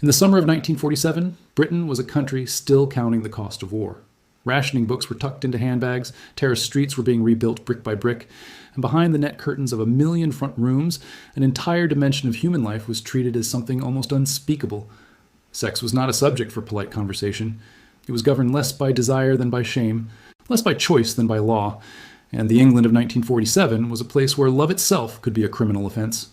In the summer of 1947, Britain was a country still counting the cost of war. Rationing books were tucked into handbags, terraced streets were being rebuilt brick by brick, and behind the net curtains of a million front rooms, an entire dimension of human life was treated as something almost unspeakable. Sex was not a subject for polite conversation. It was governed less by desire than by shame, less by choice than by law, and the England of 1947 was a place where love itself could be a criminal offense.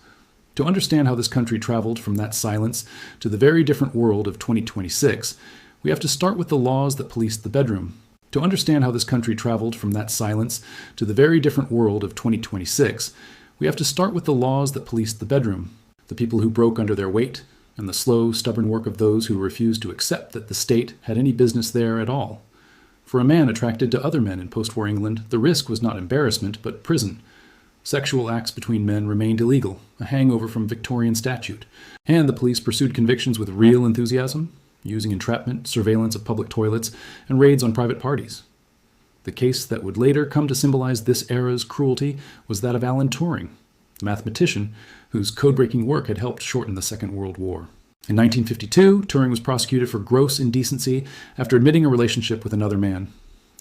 To understand how this country traveled from that silence to the very different world of 2026, we have to start with the laws that policed the bedroom. To understand how this country traveled from that silence to the very different world of 2026, we have to start with the laws that policed the bedroom, the people who broke under their weight, and the slow, stubborn work of those who refused to accept that the state had any business there at all. For a man attracted to other men in post-war England, the risk was not embarrassment, but prison. Sexual acts between men remained illegal, a hangover from Victorian statute, and the police pursued convictions with real enthusiasm, using entrapment, surveillance of public toilets, and raids on private parties. The case that would later come to symbolize this era's cruelty was that of Alan Turing, the mathematician whose code-breaking work had helped shorten the Second World War. In 1952, Turing was prosecuted for gross indecency after admitting a relationship with another man.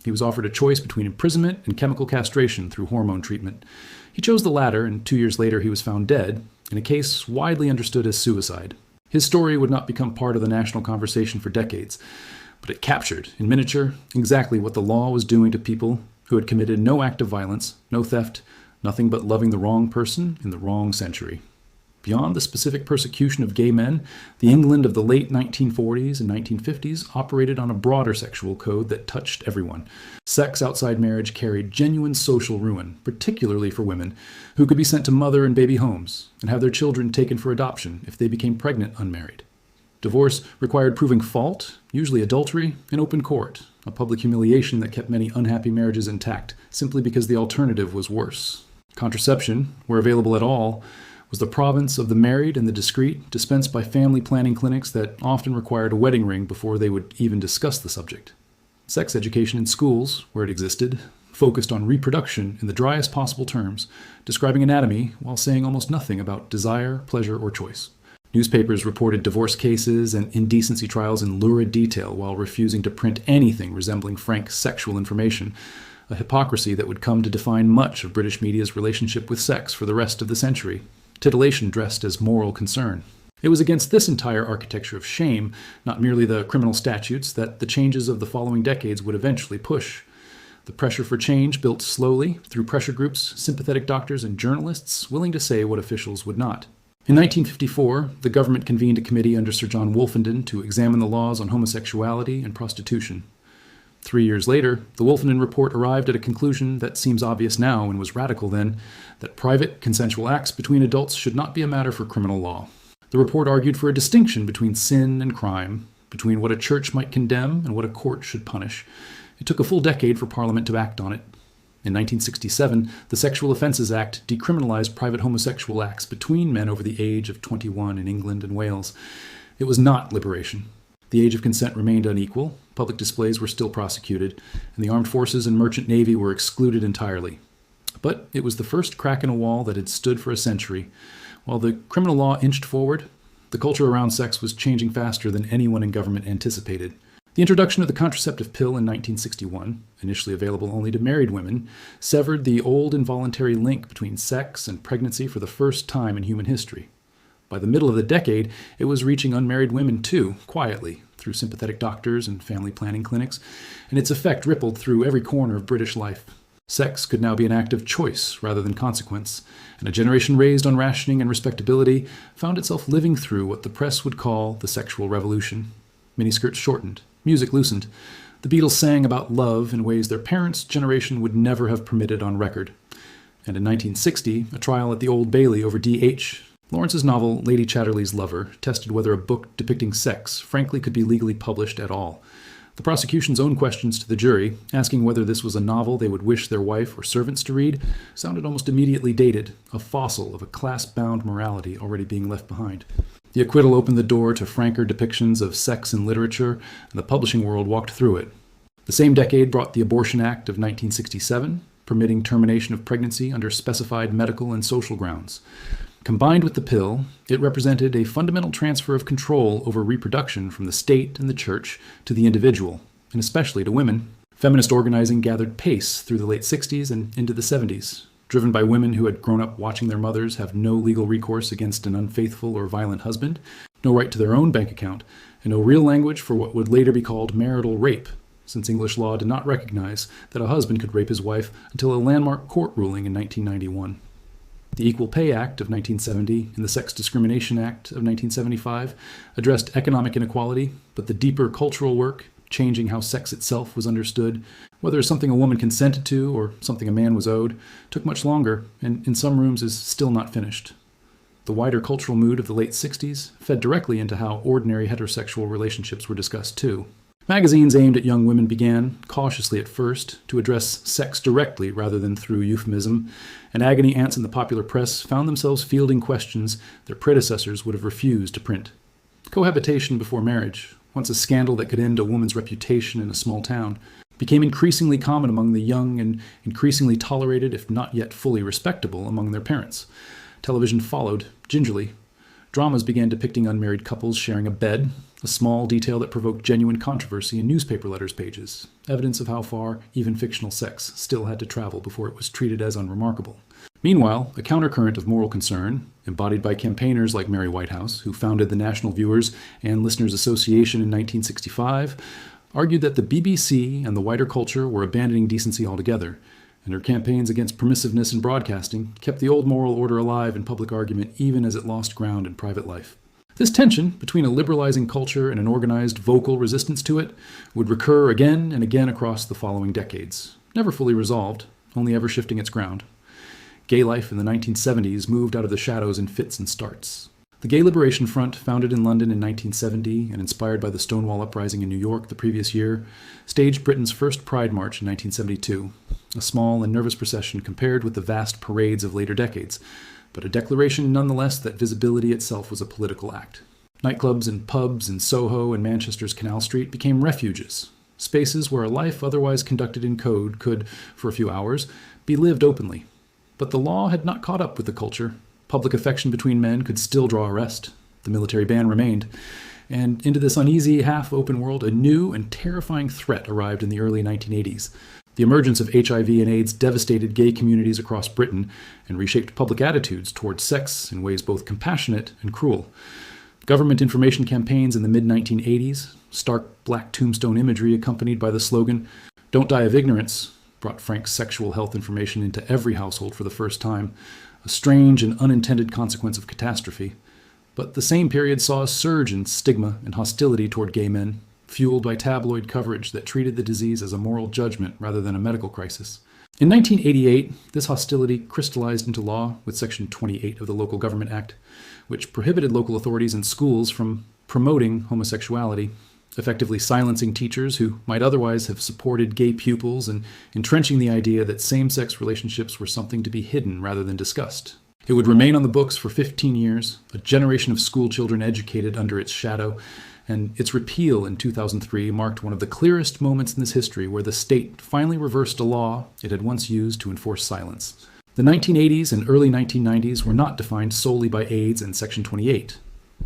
He was offered a choice between imprisonment and chemical castration through hormone treatment. He chose the latter, and 2 years later he was found dead, in a case widely understood as suicide. His story would not become part of the national conversation for decades, but it captured, in miniature, exactly what the law was doing to people who had committed no act of violence, no theft, nothing but loving the wrong person in the wrong century. Beyond the specific persecution of gay men, the England of the late 1940s and 1950s operated on a broader sexual code that touched everyone. Sex outside marriage carried genuine social ruin, particularly for women, who could be sent to mother and baby homes and have their children taken for adoption if they became pregnant unmarried. Divorce required proving fault, usually adultery, in open court, a public humiliation that kept many unhappy marriages intact simply because the alternative was worse. Contraception, where available at all, was the province of the married and the discreet, dispensed by family planning clinics that often required a wedding ring before they would even discuss the subject. Sex education in schools, where it existed, focused on reproduction in the driest possible terms, describing anatomy while saying almost nothing about desire, pleasure, or choice. Newspapers reported divorce cases and indecency trials in lurid detail while refusing to print anything resembling frank sexual information, a hypocrisy that would come to define much of British media's relationship with sex for the rest of the century. Titillation dressed as moral concern. It was against this entire architecture of shame, not merely the criminal statutes, that the changes of the following decades would eventually push. The pressure for change built slowly through pressure groups, sympathetic doctors, and journalists willing to say what officials would not. In 1954, the government convened a committee under Sir John Wolfenden to examine the laws on homosexuality and prostitution. 3 years later, the Wolfenden report arrived at a conclusion that seems obvious now and was radical then, that private, consensual acts between adults should not be a matter for criminal law. The report argued for a distinction between sin and crime, between what a church might condemn and what a court should punish. It took a full decade for Parliament to act on it. In 1967, the Sexual Offences Act decriminalized private homosexual acts between men over the age of 21 in England and Wales. It was not liberation. The age of consent remained unequal, public displays were still prosecuted, and the armed forces and merchant navy were excluded entirely. But it was the first crack in a wall that had stood for a century. While the criminal law inched forward, the culture around sex was changing faster than anyone in government anticipated. The introduction of the contraceptive pill in 1961, initially available only to married women, severed the old involuntary link between sex and pregnancy for the first time in human history. By the middle of the decade, it was reaching unmarried women too, quietly, through sympathetic doctors and family planning clinics, and its effect rippled through every corner of British life. Sex could now be an act of choice rather than consequence, and a generation raised on rationing and respectability found itself living through what the press would call the sexual revolution. Miniskirts shortened, music loosened. The Beatles sang about love in ways their parents' generation would never have permitted on record. And in 1960, a trial at the Old Bailey over D.H., Lawrence's novel Lady Chatterley's Lover tested whether a book depicting sex frankly could be legally published at all. The prosecution's own questions to the jury, asking whether this was a novel they would wish their wife or servants to read, sounded almost immediately dated, a fossil of a class-bound morality already being left behind. The acquittal opened the door to franker depictions of sex in literature, and the publishing world walked through it. The same decade brought the Abortion Act of 1967, permitting termination of pregnancy under specified medical and social grounds. Combined with the pill, it represented a fundamental transfer of control over reproduction from the state and the church to the individual, and especially to women. Feminist organizing gathered pace through the late 60s and into the 70s, driven by women who had grown up watching their mothers have no legal recourse against an unfaithful or violent husband, no right to their own bank account, and no real language for what would later be called marital rape, since English law did not recognize that a husband could rape his wife until a landmark court ruling in 1991. The Equal Pay Act of 1970 and the Sex Discrimination Act of 1975 addressed economic inequality, but the deeper cultural work, changing how sex itself was understood, whether as something a woman consented to or something a man was owed, took much longer and in some rooms is still not finished. The wider cultural mood of the late 60s fed directly into how ordinary heterosexual relationships were discussed too. Magazines aimed at young women began, cautiously at first, to address sex directly rather than through euphemism, and agony aunts in the popular press found themselves fielding questions their predecessors would have refused to print. Cohabitation before marriage, once a scandal that could end a woman's reputation in a small town, became increasingly common among the young and increasingly tolerated, if not yet fully respectable, among their parents. Television followed, gingerly. Dramas began depicting unmarried couples sharing a bed, a small detail that provoked genuine controversy in newspaper letters pages, evidence of how far even fictional sex still had to travel before it was treated as unremarkable. Meanwhile, a countercurrent of moral concern, embodied by campaigners like Mary Whitehouse, who founded the National Viewers and Listeners Association in 1965, argued that the BBC and the wider culture were abandoning decency altogether, and her campaigns against permissiveness in broadcasting kept the old moral order alive in public argument even as it lost ground in private life. This tension between a liberalizing culture and an organized vocal resistance to it would recur again and again across the following decades, never fully resolved, only ever shifting its ground. Gay life in the 1970s moved out of the shadows in fits and starts. The Gay Liberation Front, founded in London in 1970 and inspired by the Stonewall Uprising in New York the previous year, staged Britain's first Pride March in 1972, a small and nervous procession compared with the vast parades of later decades, but a declaration nonetheless that visibility itself was a political act. Nightclubs and pubs in Soho and Manchester's Canal Street became refuges, spaces where a life otherwise conducted in code could, for a few hours, be lived openly. But the law had not caught up with the culture. Public affection between men could still draw arrest. The military ban remained. And into this uneasy, half-open world, a new and terrifying threat arrived in the early 1980s. The emergence of HIV and AIDS devastated gay communities across Britain and reshaped public attitudes towards sex in ways both compassionate and cruel. Government information campaigns in the mid-1980s, stark black tombstone imagery accompanied by the slogan, "Don't die of ignorance," brought frank sexual health information into every household for the first time, a strange and unintended consequence of catastrophe. But the same period saw a surge in stigma and hostility toward gay men, fueled by tabloid coverage that treated the disease as a moral judgment rather than a medical crisis. In 1988, this hostility crystallized into law with Section 28 of the Local Government Act, which prohibited local authorities and schools from promoting homosexuality, effectively silencing teachers who might otherwise have supported gay pupils and entrenching the idea that same-sex relationships were something to be hidden rather than discussed. It would remain on the books for 15 years, a generation of school children educated under its shadow, and its repeal in 2003 marked one of the clearest moments in this history where the state finally reversed a law it had once used to enforce silence. The 1980s and early 1990s were not defined solely by AIDS and Section 28.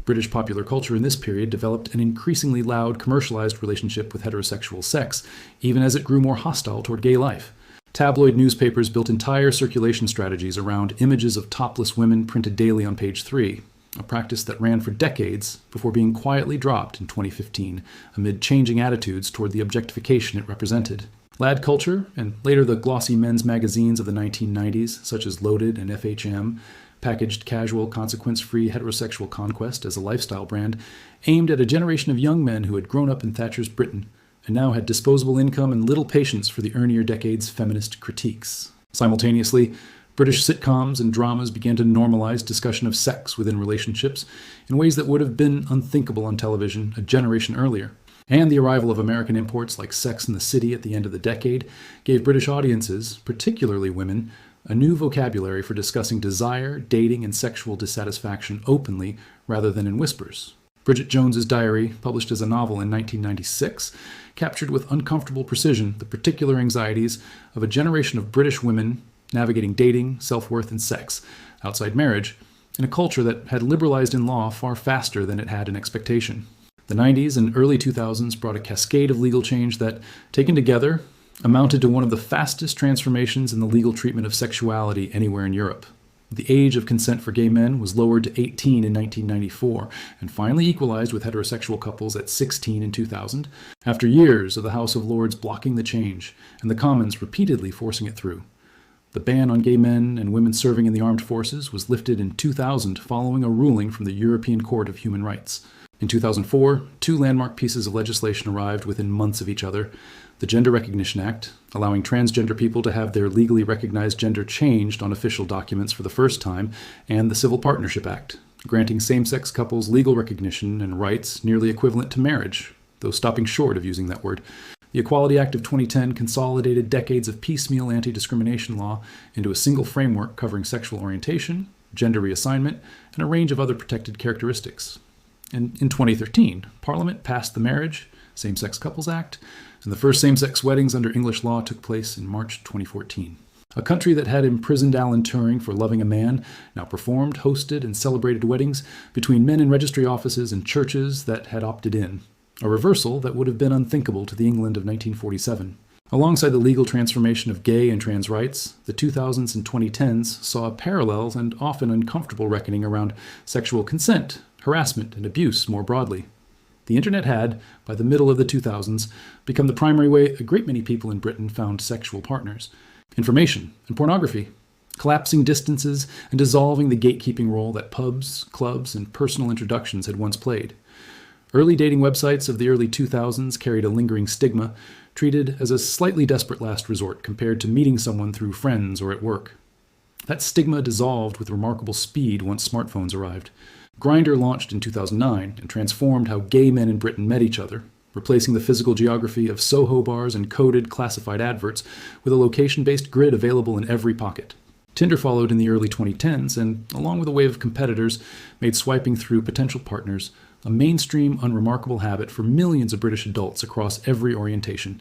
British popular culture in this period developed an increasingly loud, commercialized relationship with heterosexual sex, even as it grew more hostile toward gay life. Tabloid newspapers built entire circulation strategies around images of topless women printed daily on page 3, a practice that ran for decades before being quietly dropped in 2015 amid changing attitudes toward the objectification it represented. Lad culture, and later the glossy men's magazines of the 1990s, such as Loaded and FHM, packaged casual, consequence-free heterosexual conquest as a lifestyle brand, aimed at a generation of young men who had grown up in Thatcher's Britain and now had disposable income and little patience for the earlier decade's feminist critiques. Simultaneously, British sitcoms and dramas began to normalize discussion of sex within relationships in ways that would have been unthinkable on television a generation earlier. And the arrival of American imports like Sex and the City at the end of the decade gave British audiences, particularly women, a new vocabulary for discussing desire, dating, and sexual dissatisfaction openly rather than in whispers. Bridget Jones's Diary, published as a novel in 1996, captured with uncomfortable precision the particular anxieties of a generation of British women navigating dating, self-worth, and sex outside marriage, in a culture that had liberalized in law far faster than it had in expectation. The 90s and early 2000s brought a cascade of legal change that, taken together, amounted to one of the fastest transformations in the legal treatment of sexuality anywhere in Europe. The age of consent for gay men was lowered to 18 in 1994 and finally equalized with heterosexual couples at 16 in 2000, after years of the House of Lords blocking the change and the Commons repeatedly forcing it through. The ban on gay men and women serving in the armed forces was lifted in 2000 following a ruling from the European Court of Human Rights. In 2004, two landmark pieces of legislation arrived within months of each other: the Gender Recognition Act, allowing transgender people to have their legally recognized gender changed on official documents for the first time, and the Civil Partnership Act, granting same-sex couples legal recognition and rights nearly equivalent to marriage, though stopping short of using that word. The Equality Act of 2010 consolidated decades of piecemeal anti-discrimination law into a single framework covering sexual orientation, gender reassignment, and a range of other protected characteristics. And in 2013, Parliament passed the Marriage, Same-Sex Couples Act, and the first same-sex weddings under English law took place in March 2014. A country that had imprisoned Alan Turing for loving a man now performed, hosted, and celebrated weddings between men in registry offices and churches that had opted in, a reversal that would have been unthinkable to the England of 1947. Alongside the legal transformation of gay and trans rights, the 2000s and 2010s saw parallels and often uncomfortable reckoning around sexual consent, harassment, and abuse more broadly. The internet had, by the middle of the 2000s, become the primary way a great many people in Britain found sexual partners. Information and pornography, collapsing distances and dissolving the gatekeeping role that pubs, clubs, and personal introductions had once played. Early dating websites of the early 2000s carried a lingering stigma, treated as a slightly desperate last resort compared to meeting someone through friends or at work. That stigma dissolved with remarkable speed once smartphones arrived. Grindr launched in 2009 and transformed how gay men in Britain met each other, replacing the physical geography of Soho bars and coded, classified adverts with a location-based grid available in every pocket. Tinder followed in the early 2010s and, along with a wave of competitors, made swiping through potential partners a mainstream, unremarkable habit for millions of British adults across every orientation.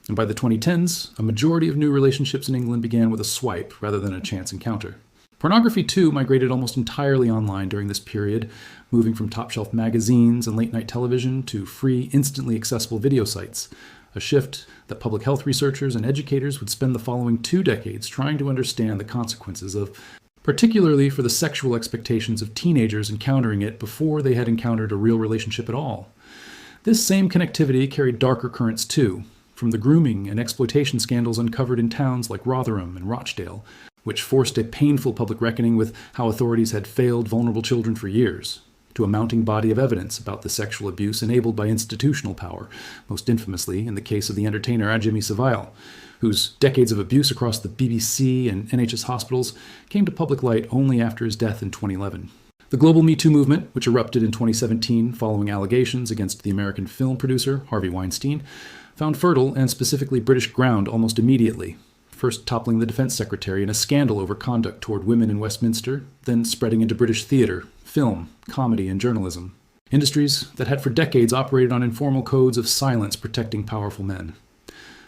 And by the 2010s, a majority of new relationships in England began with a swipe rather than a chance encounter. Pornography, too, migrated almost entirely online during this period, moving from top-shelf magazines and late-night television to free, instantly accessible video sites, a shift that public health researchers and educators would spend the following 2 decades trying to understand the consequences of, particularly for the sexual expectations of teenagers encountering it before they had encountered a real relationship at all. This same connectivity carried darker currents, too, from the grooming and exploitation scandals uncovered in towns like Rotherham and Rochdale, which forced a painful public reckoning with how authorities had failed vulnerable children for years, to a mounting body of evidence about the sexual abuse enabled by institutional power, most infamously in the case of the entertainer Jimmy Savile, whose decades of abuse across the BBC and NHS hospitals came to public light only after his death in 2011. The global Me Too movement, which erupted in 2017 following allegations against the American film producer Harvey Weinstein, found fertile and specifically British ground almost immediately, first toppling the defense secretary in a scandal over conduct toward women in Westminster, then spreading into British theatre, film, comedy, and journalism. Industries that had for decades operated on informal codes of silence protecting powerful men.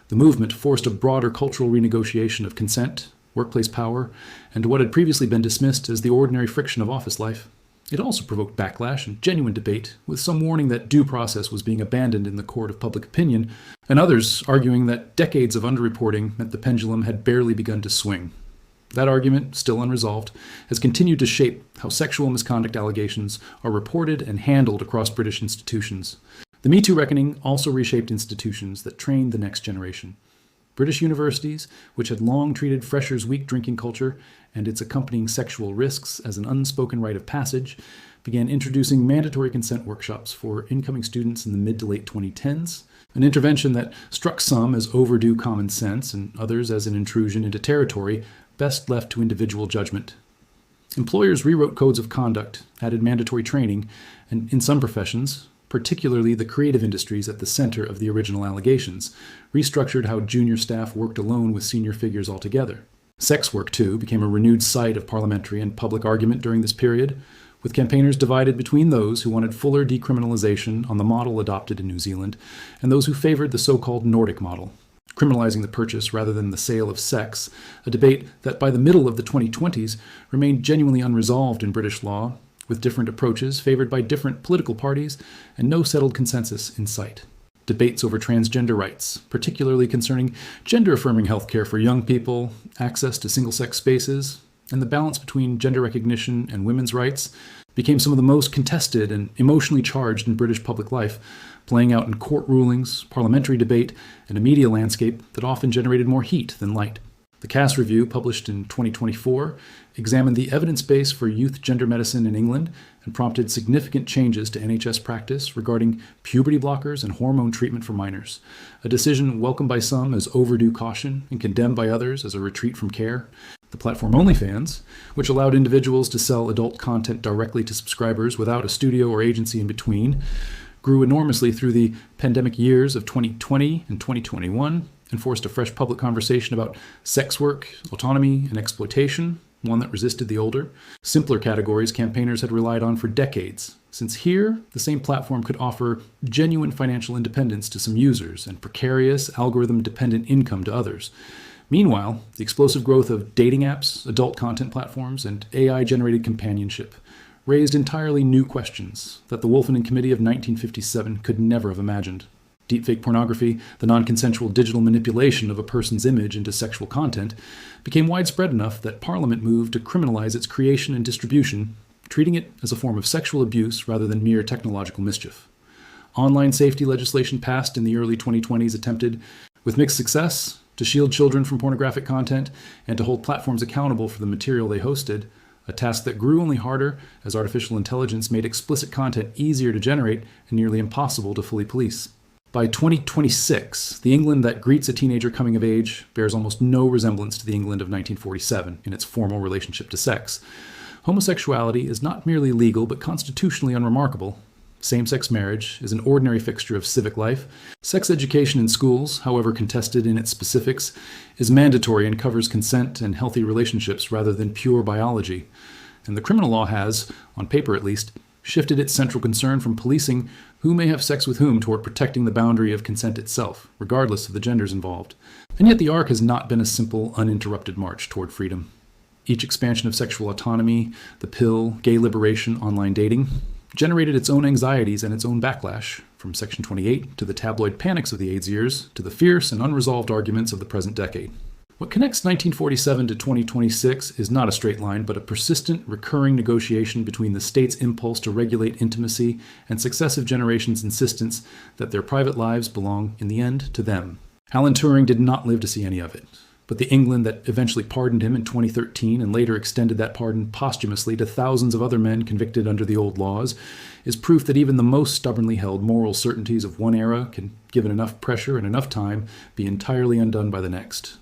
The movement forced a broader cultural renegotiation of consent, workplace power, and what had previously been dismissed as the ordinary friction of office life. It also provoked backlash and genuine debate, with some warning that due process was being abandoned in the court of public opinion, and others arguing that decades of underreporting meant the pendulum had barely begun to swing. That argument, still unresolved, has continued to shape how sexual misconduct allegations are reported and handled across British institutions. The Me Too reckoning also reshaped institutions that trained the next generation. British universities, which had long treated Freshers' Week drinking culture and its accompanying sexual risks as an unspoken rite of passage, began introducing mandatory consent workshops for incoming students in the mid to late 2010s, an intervention that struck some as overdue common sense and others as an intrusion into territory best left to individual judgment. Employers rewrote codes of conduct, added mandatory training, and in some professions, particularly the creative industries at the center of the original allegations, restructured how junior staff worked alone with senior figures altogether. Sex work, too, became a renewed site of parliamentary and public argument during this period, with campaigners divided between those who wanted fuller decriminalization on the model adopted in New Zealand and those who favored the so-called Nordic model. criminalizing the purchase rather than the sale of sex, a debate that by the middle of the 2020s remained genuinely unresolved in British law, with different approaches favored by different political parties and no settled consensus in sight. Debates over transgender rights, particularly concerning gender-affirming healthcare for young people, access to single-sex spaces, and the balance between gender recognition and women's rights, became some of the most contested and emotionally charged in British public life, playing out in court rulings, parliamentary debate, and a media landscape that often generated more heat than light. The Cass Review, published in 2024, examined the evidence base for youth gender medicine in England and prompted significant changes to NHS practice regarding puberty blockers and hormone treatment for minors, a decision welcomed by some as overdue caution and condemned by others as a retreat from care. The platform OnlyFans, which allowed individuals to sell adult content directly to subscribers without a studio or agency in between, grew enormously through the pandemic years of 2020 and 2021 and forced a fresh public conversation about sex work, autonomy, and exploitation, one that resisted the older, simpler categories campaigners had relied on for decades, since here, the same platform could offer genuine financial independence to some users and precarious, algorithm-dependent income to others. Meanwhile, the explosive growth of dating apps, adult content platforms, and AI-generated companionship raised entirely new questions that the Wolfenden Committee of 1957 could never have imagined. Deepfake pornography, the non-consensual digital manipulation of a person's image into sexual content, became widespread enough that Parliament moved to criminalize its creation and distribution, treating it as a form of sexual abuse rather than mere technological mischief. Online safety legislation passed in the early 2020s attempted, with mixed success, to shield children from pornographic content and to hold platforms accountable for the material they hosted, a task that grew only harder as artificial intelligence made explicit content easier to generate and nearly impossible to fully police. By 2026, the England that greets a teenager coming of age bears almost no resemblance to the England of 1947 in its formal relationship to sex. Homosexuality is not merely legal but constitutionally unremarkable. Same-sex marriage is an ordinary fixture of civic life. Sex education in schools, however contested in its specifics, is mandatory and covers consent and healthy relationships rather than pure biology. And the criminal law has, on paper at least, shifted its central concern from policing who may have sex with whom toward protecting the boundary of consent itself, regardless of the genders involved. And yet the arc has not been a simple, uninterrupted march toward freedom. Each expansion of sexual autonomy, the pill, gay liberation, online dating, generated its own anxieties and its own backlash, from Section 28 to the tabloid panics of the AIDS years to the fierce and unresolved arguments of the present decade. What connects 1947 to 2026 is not a straight line, but a persistent, recurring negotiation between the state's impulse to regulate intimacy and successive generations' insistence that their private lives belong, in the end, to them. Alan Turing did not live to see any of it, but the England that eventually pardoned him in 2013 and later extended that pardon posthumously to thousands of other men convicted under the old laws is proof that even the most stubbornly held moral certainties of one era can, given enough pressure and enough time, be entirely undone by the next.